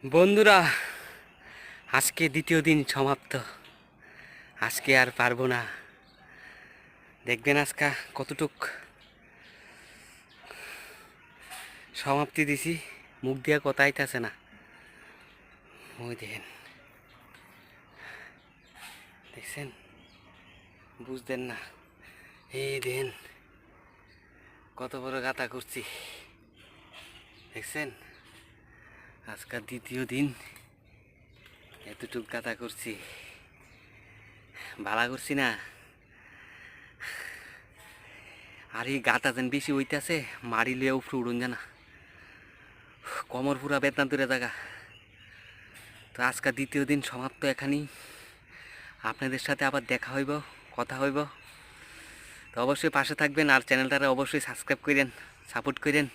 বন্ধুরা, আজকে দ্বিতীয় দিন সমাপ্ত। আজকে আর পারবো না। দেখবেন আজকে কতটুক সমাপ্তি দিছি, মুখ দিয়া কথা আইতাছে না। ওই দেখেন, দেখছেন? বুঝতেন না? এই দেখেন কত বড় গাতা করছি, দেখছেন? আজকাল দ্বিতীয় দিন এতটুক গাতা করছি, ভালো করছি না। আর এই গাতা যেন বেশি হইতাছে, মারিলে উপরে উড়ুন জানা, কমর পুরা বেতনা দূরে জায়গা। তো আজকাল দ্বিতীয় দিন সমাপ্ত এখানেই। আপনাদের সাথে আবার দেখা হইব, কথা হইব। তো অবশ্যই পাশে থাকবেন আর চ্যানেলটারে অবশ্যই সাবস্ক্রাইব করেন, সাপোর্ট করেন।